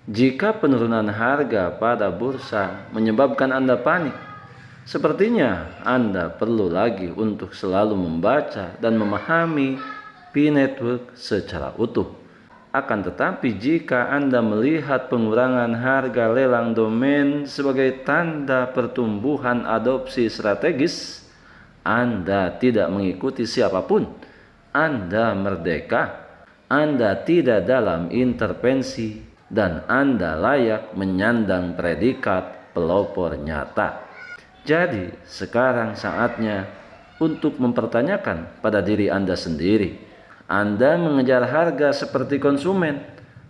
Jika penurunan harga pada bursa menyebabkan Anda panik, sepertinya Anda perlu lagi untuk selalu membaca dan memahami P-Network secara utuh. Akan tetapi jika Anda melihat pengurangan harga lelang domain sebagai tanda pertumbuhan adopsi strategis, Anda tidak mengikuti siapapun. Anda merdeka. Anda tidak dalam intervensi dan Anda layak menyandang predikat pelopor nyata. Jadi sekarang saatnya untuk mempertanyakan pada diri Anda sendiri. Anda mengejar harga seperti konsumen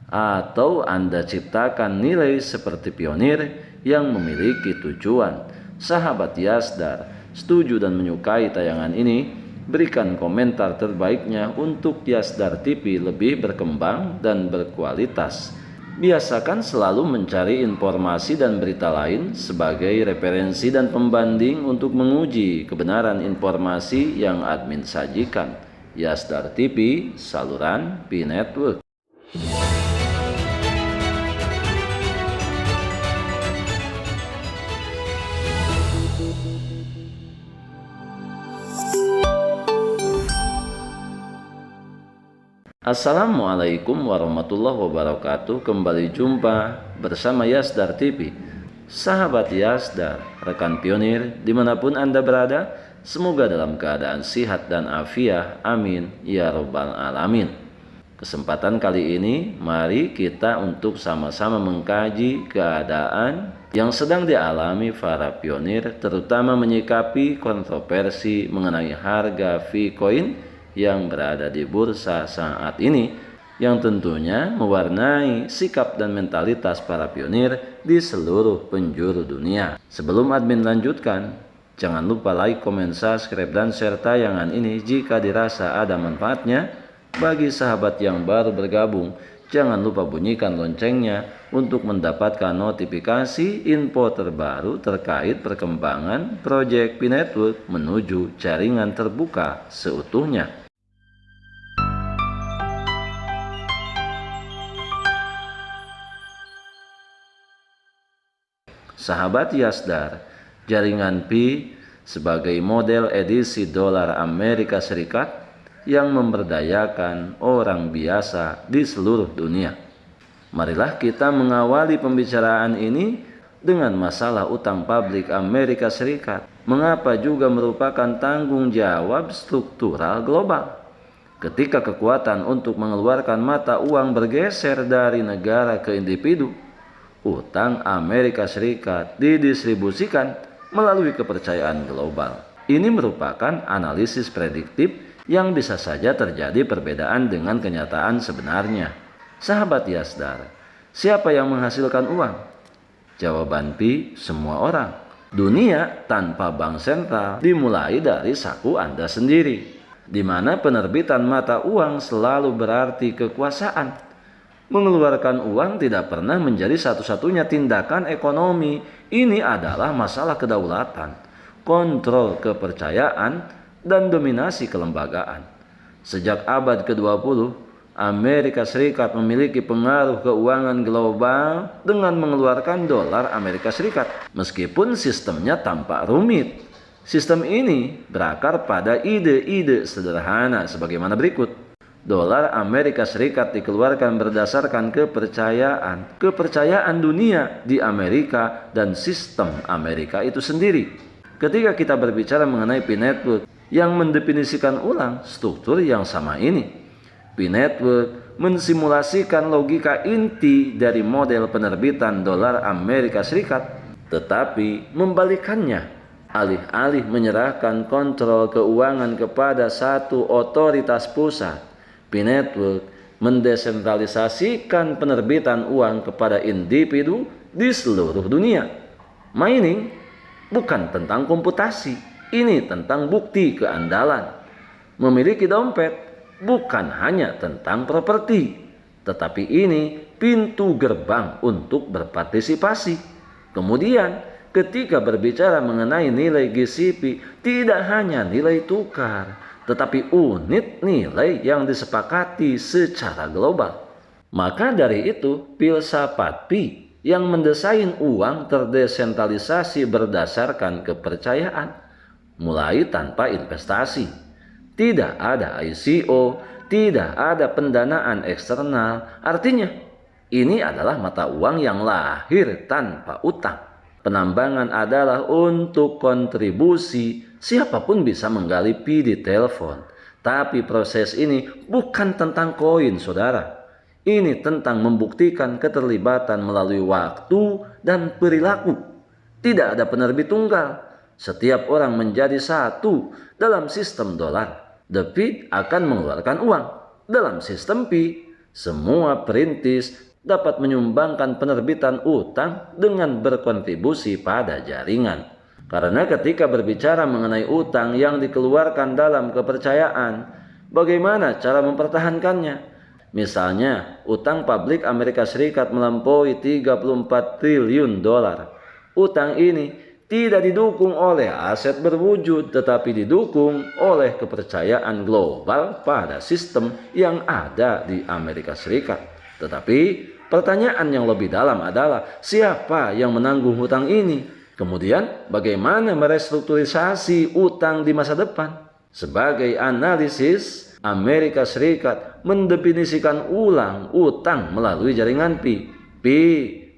atau Anda ciptakan nilai seperti pionir yang memiliki tujuan? Sahabat Yasdar, setuju dan menyukai tayangan ini? Berikan komentar terbaiknya untuk Yasdar TV lebih berkembang dan berkualitas. Biasakan selalu mencari informasi dan berita lain sebagai referensi dan pembanding untuk menguji kebenaran informasi yang admin sajikan. Yasdar TV, saluran P-Network. Assalamualaikum warahmatullahi wabarakatuh. Kembali jumpa bersama Yasdar TV. Sahabat Yasdar, rekan pionir dimanapun Anda berada, semoga dalam keadaan sihat dan afiah. Amin ya robbal alamin. Kesempatan kali ini mari kita untuk sama-sama mengkaji keadaan yang sedang dialami para pionir, terutama menyikapi kontroversi mengenai harga Vcoin yang berada di bursa saat ini, yang tentunya mewarnai sikap dan mentalitas para pionir di seluruh penjuru dunia. Sebelum admin lanjutkan, jangan lupa like, komen, subscribe, dan share tayangan ini jika dirasa ada manfaatnya. Bagi sahabat yang baru bergabung, jangan lupa bunyikan loncengnya untuk mendapatkan notifikasi info terbaru terkait perkembangan proyek P-Network menuju jaringan terbuka seutuhnya. Sahabat Yasdar, jaringan P sebagai model edisi dolar Amerika Serikat yang memberdayakan orang biasa di seluruh dunia. Marilah kita mengawali pembicaraan ini dengan masalah utang publik Amerika Serikat. Mengapa juga merupakan tanggung jawab struktural global. Ketika kekuatan untuk mengeluarkan mata uang bergeser dari negara ke individu, utang Amerika Serikat didistribusikan melalui kepercayaan global. Ini merupakan analisis prediktif yang bisa saja terjadi perbedaan dengan kenyataan sebenarnya. Sahabat Yasdar, siapa yang menghasilkan uang? Jawaban P, semua orang. Dunia tanpa bank sentral dimulai dari saku Anda sendiri, di mana penerbitan mata uang selalu berarti kekuasaan. Mengeluarkan uang tidak pernah menjadi satu-satunya tindakan ekonomi. Ini adalah masalah kedaulatan, kontrol kepercayaan, dan dominasi kelembagaan. Sejak abad ke-20, Amerika Serikat memiliki pengaruh keuangan global dengan mengeluarkan dolar Amerika Serikat. Meskipun sistemnya tampak rumit, sistem ini berakar pada ide-ide sederhana sebagaimana berikut. Dolar Amerika Serikat dikeluarkan berdasarkan kepercayaan dunia di Amerika dan sistem Amerika itu sendiri. Ketika kita berbicara mengenai P-Network yang mendefinisikan ulang struktur yang sama ini, P-Network mensimulasikan logika inti dari model penerbitan dolar Amerika Serikat, tetapi membalikannya. Alih-alih menyerahkan kontrol keuangan kepada satu otoritas pusat, P-Network mendesentralisasikan penerbitan uang kepada individu di seluruh dunia. Mining bukan tentang komputasi, ini tentang bukti keandalan. Memiliki dompet bukan hanya tentang properti, tetapi ini pintu gerbang untuk berpartisipasi. Kemudian ketika berbicara mengenai nilai GCP, tidak hanya nilai tukar, tetapi unit nilai yang disepakati secara global. Maka dari itu, filsafat Pi yang mendesain uang terdesentralisasi berdasarkan kepercayaan, mulai tanpa investasi. Tidak ada ICO, tidak ada pendanaan eksternal. Artinya, ini adalah mata uang yang lahir tanpa utang. Penambangan adalah untuk kontribusi. Siapapun bisa menggali Pi di telepon. Tapi proses ini bukan tentang koin, saudara. Ini tentang membuktikan keterlibatan melalui waktu dan perilaku. Tidak ada penerbit tunggal. Setiap orang menjadi satu dalam sistem dolar. The Fed akan mengeluarkan uang. Dalam sistem Pi, semua perintis dapat menyumbangkan penerbitan utang dengan berkontribusi pada jaringan. Karena ketika berbicara mengenai utang yang dikeluarkan dalam kepercayaan, bagaimana cara mempertahankannya? Misalnya, utang publik Amerika Serikat melampaui 34 triliun dolar. Utang ini tidak didukung oleh aset berwujud, tetapi didukung oleh kepercayaan global pada sistem yang ada di Amerika Serikat. Tetapi pertanyaan yang lebih dalam adalah siapa yang menanggung hutang ini? Kemudian bagaimana merestrukturisasi utang di masa depan? Sebagai analisis, Amerika Serikat mendefinisikan ulang utang melalui jaringan Pi. Pi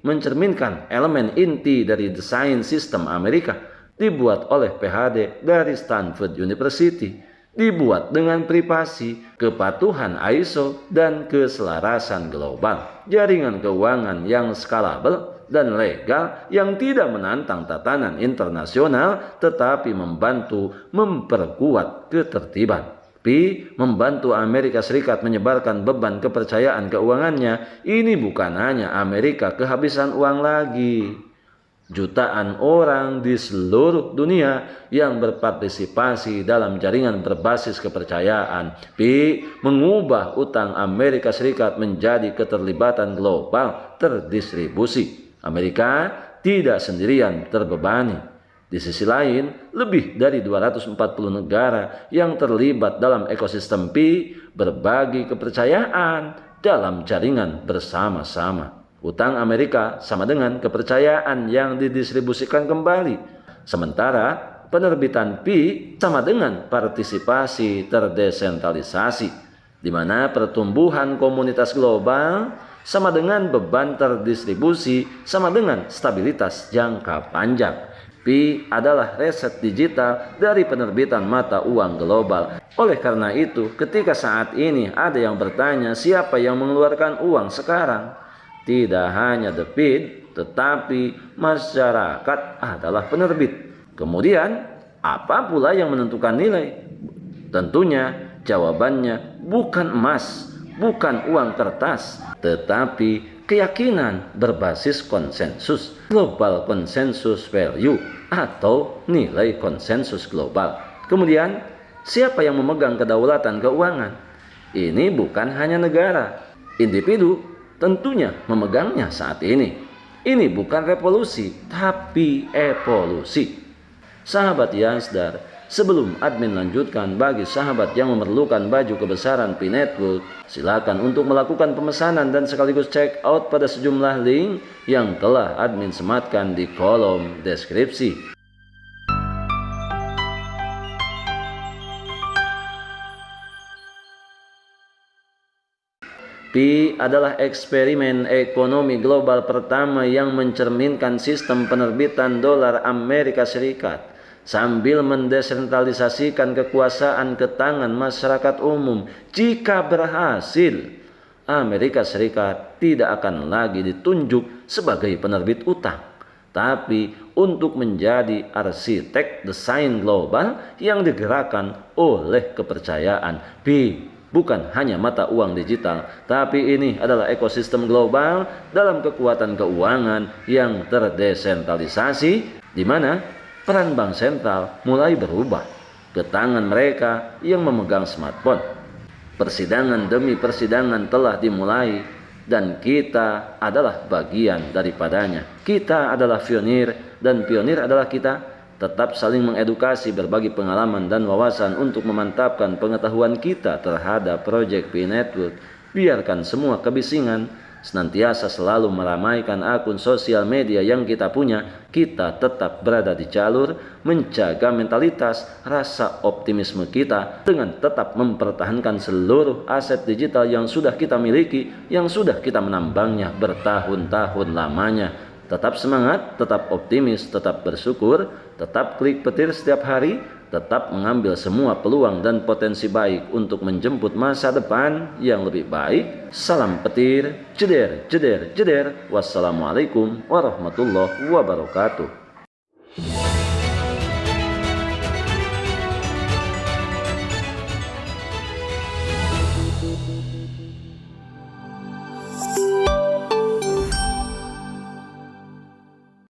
mencerminkan elemen inti dari desain sistem Amerika, dibuat oleh PhD dari Stanford University, dibuat dengan privasi, kepatuhan ISO, dan keselarasan global. Jaringan keuangan yang skalabel dan legal yang tidak menantang tatanan internasional tetapi membantu memperkuat ketertiban. Pi membantu Amerika Serikat menyebarkan beban kepercayaan keuangannya. Ini bukan hanya Amerika kehabisan uang lagi. Jutaan orang di seluruh dunia yang berpartisipasi dalam jaringan berbasis kepercayaan. Pi mengubah utang Amerika Serikat menjadi keterlibatan global terdistribusi. Amerika tidak sendirian terbebani. Di sisi lain, lebih dari 240 negara yang terlibat dalam ekosistem Pi berbagi kepercayaan dalam jaringan bersama-sama. Utang Amerika sama dengan kepercayaan yang didistribusikan kembali. Sementara penerbitan Pi sama dengan partisipasi terdesentralisasi, di mana pertumbuhan komunitas global sama dengan beban terdistribusi sama dengan stabilitas jangka panjang. Pi adalah reset digital dari penerbitan mata uang global. Oleh karena itu, ketika saat ini ada yang bertanya siapa yang mengeluarkan uang sekarang, tidak hanya The Fed, tetapi masyarakat adalah penerbit. Kemudian, apa pula yang menentukan nilai? Tentunya jawabannya bukan emas, bukan uang kertas, tetapi keyakinan berbasis konsensus, global consensus value atau nilai konsensus global. Kemudian, siapa yang memegang kedaulatan keuangan? Ini bukan hanya negara, individu tentunya memegangnya saat ini. Ini bukan revolusi, tapi evolusi. Sahabat Yasdar, sebelum admin lanjutkan, bagi sahabat yang memerlukan baju kebesaran Pi Network, silakan untuk melakukan pemesanan dan sekaligus check out pada sejumlah link yang telah admin sematkan di kolom deskripsi. Pi adalah eksperimen ekonomi global pertama yang mencerminkan sistem penerbitan dolar Amerika Serikat sambil mendesentralisasikan kekuasaan ke tangan masyarakat umum. Jika berhasil, Amerika Serikat tidak akan lagi ditunjuk sebagai penerbit utang, tapi untuk menjadi arsitek desain global yang digerakkan oleh kepercayaan. Pi bukan hanya mata uang digital, tapi ini adalah ekosistem global dalam kekuatan keuangan yang terdesentralisasi, di mana peran bank sentral mulai berubah ke tangan mereka yang memegang smartphone. Persidangan demi persidangan telah dimulai dan kita adalah bagian daripadanya. Kita adalah pionir dan pionir adalah kita. Tetap saling mengedukasi, berbagi pengalaman dan wawasan untuk memantapkan pengetahuan kita terhadap proyek Pi Network. Biarkan semua kebisingan senantiasa selalu meramaikan akun sosial media yang kita punya. Kita tetap berada di jalur menjaga mentalitas, rasa optimisme kita dengan tetap mempertahankan seluruh aset digital yang sudah kita miliki, yang sudah kita menambangnya bertahun-tahun lamanya. Tetap semangat, tetap optimis, tetap bersyukur, tetap klik petir setiap hari, tetap mengambil semua peluang dan potensi baik untuk menjemput masa depan yang lebih baik. Salam petir, jeder, jeder, jeder. Wassalamualaikum warahmatullahi wabarakatuh.